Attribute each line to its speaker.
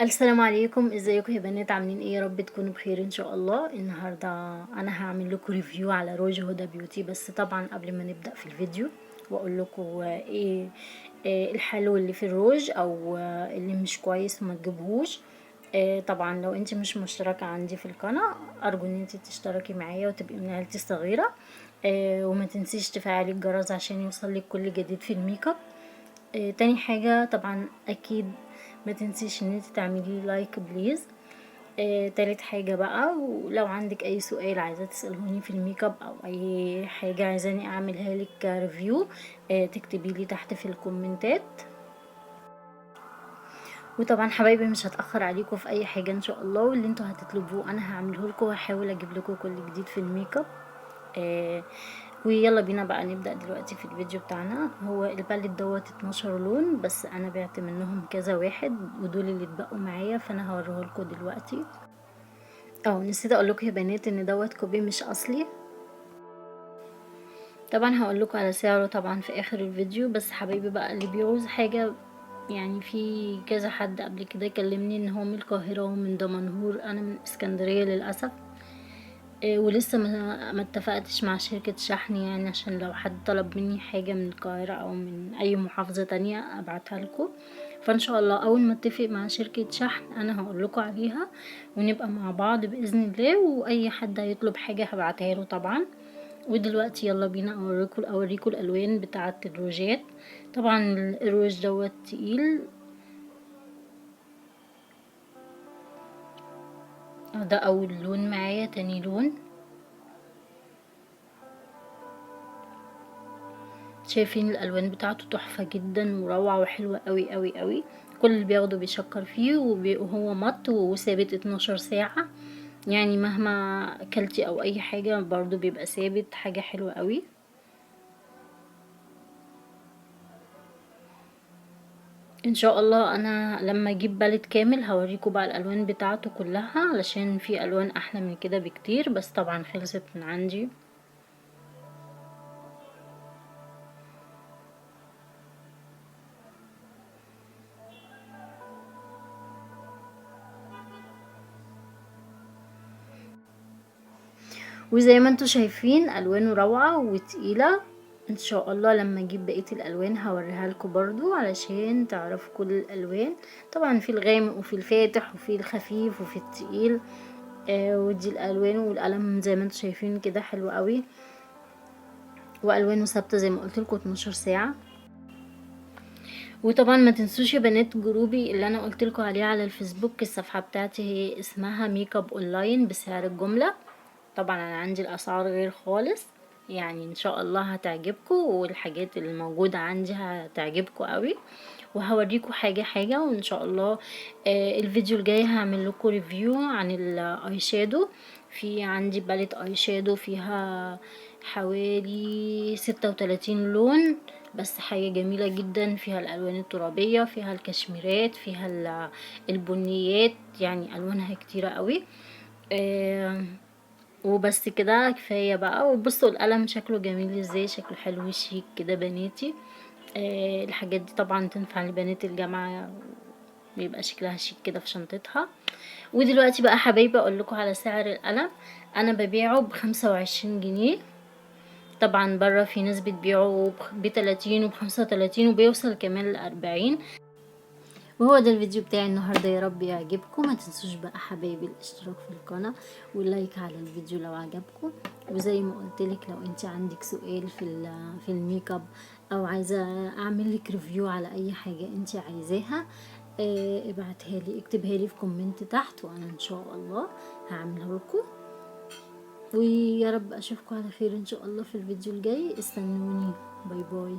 Speaker 1: السلام عليكم، ازيكم يا بنات؟ عاملين ايه؟ يا رب تكونوا بخير ان شاء الله. النهارده انا هعمل لكم ريفيو على روج هدى بيوتي. بس طبعا قبل ما نبدا في الفيديو واقول لكم إيه الحلو اللي في الروج او اللي مش كويس وما تجيبهوش. طبعا لو انت مش مشتركه عندي في القناه ارجو ان انت تشتركي معايا وتبقي من عيلتي الصغيره. وما تنسيش تفعلي الجرس عشان يوصلك كل جديد في الميك اب. تاني حاجة طبعا اكيد ما تنسيش ان انت تعملي لايك بليز. تالت حاجة بقى، ولو عندك اي سؤال عايزة تسألوني في الميك اب او اي حاجة عايزاني اعملها لك ريفيو، تكتبي لي تحت في الكومنتات. وطبعا حبايبي مش هتأخر عليكم في اي حاجة ان شاء الله، واللي انتوا هتطلبوه انا هعمله لكم وهحاول اجيب لكم كل جديد في الميك اب. آه ويلا بينا بقى نبدأ دلوقتي في الفيديو بتاعنا. هو الباليت دوت 12 لون، بس انا بعت منهم كذا واحد ودول اللي اتبقوا معايا فانا هوريه لكم دلوقتي. نسيت اقول لكم يا بنات ان دوت كوبي مش اصلي. طبعا هقول لكم على سعره طبعا في اخر الفيديو. بس حبايبي بقى اللي بيعوز حاجه، يعني في كذا حد قبل كده كلمني ان هو من القاهره ومن دمنهور، انا من اسكندريه للاسف. ولسه ما اتفقتش مع شركة شحن، يعني عشان لو حد طلب مني حاجة من القاهرة او من اي محافظة تانية ابعتها لكم. فان شاء الله اول ما اتفق مع شركة شحن انا هقول لكم عليها ونبقى مع بعض باذن الله، واي حد هيطلب حاجة هبعتها له طبعا. ودلوقتي يلا بينا اوريكم الالوان بتاعة الروجات. طبعا الروج دوت تقيل. ده اول لون معايا. تاني لون شايفين الالوان بتاعته تحفة جدا وروعة وحلوة قوي قوي قوي. كل اللي بياخده بيشكر فيه وهو مط وثابت 12 ساعة، يعني مهما اكلتي او اي حاجة برضو بيبقى ثابت. حاجة حلوة قوي. ان شاء الله انا لما اجيب باليت كامل هوريكم بقى الالوان بتاعته كلها، علشان في الوان احلى من كده بكتير بس طبعا خلصت من عندي. وزي ما انتوا شايفين الوانه روعة وتقيلة. ان شاء الله لما اجيب بقية الالوان هوريها لكم برضو علشان تعرفوا كل الالوان. طبعا في الغامق وفي الفاتح وفي الخفيف وفي التقيل. ودي الالوان، والقلم زي ما انتوا شايفين كده حلو قوي، والوانه ثابته زي ما قلت لكم 12 ساعه. وطبعا ما تنسوش يا بنات جروبي اللي انا قلت لكم عليه على الفيسبوك. الصفحه بتاعتي هي اسمها ميك اب اونلاين بسعر الجمله. طبعا انا عندي الاسعار غير خالص، يعني ان شاء الله هتعجبكم والحاجات اللي موجوده عندي هتعجبكم قوي. وهوريكم حاجه حاجه وان شاء الله. الفيديو الجاي هعمل لكم ريفيو عن الاي شادو. في عندي باليت اي شادو فيها حوالي 36 لون، بس حاجة جميلة جدا. فيها الالوان الترابية، فيها الكشميرات، فيها البنيات، يعني الوانها كتيرة قوي. وبس كده كفايه بقى. وبصوا القلم شكله جميل ازاي، شكله حلو شيك كده بناتي. الحاجات دي طبعا تنفع لبنات الجامعه، بيبقى شكلها شيك كده في شنطتها. ودلوقتي بقى حبايبي اقول لكم على سعر القلم. انا ببيعه ب25 جنيه. طبعا بره في ناس بتبيعه ب30 وب35 وبيوصل كمان ل40. وهو ده الفيديو بتاعي النهارده، يا رب يعجبكم. ما تنسوش بقى حبايبي الاشتراك في القناه واللايك على الفيديو لو عجبكم. وزي ما قلت لك لو انت عندك سؤال في الميك اب او عايزه اعمل لك ريفيو على اي حاجه انت عايزاها، ابعتها لي، اكتبها لي في كومنت تحت وانا ان شاء الله هعملها لكم. ويا رب اشوفكم على خير ان شاء الله في الفيديو الجاي. استنوني. باي باي.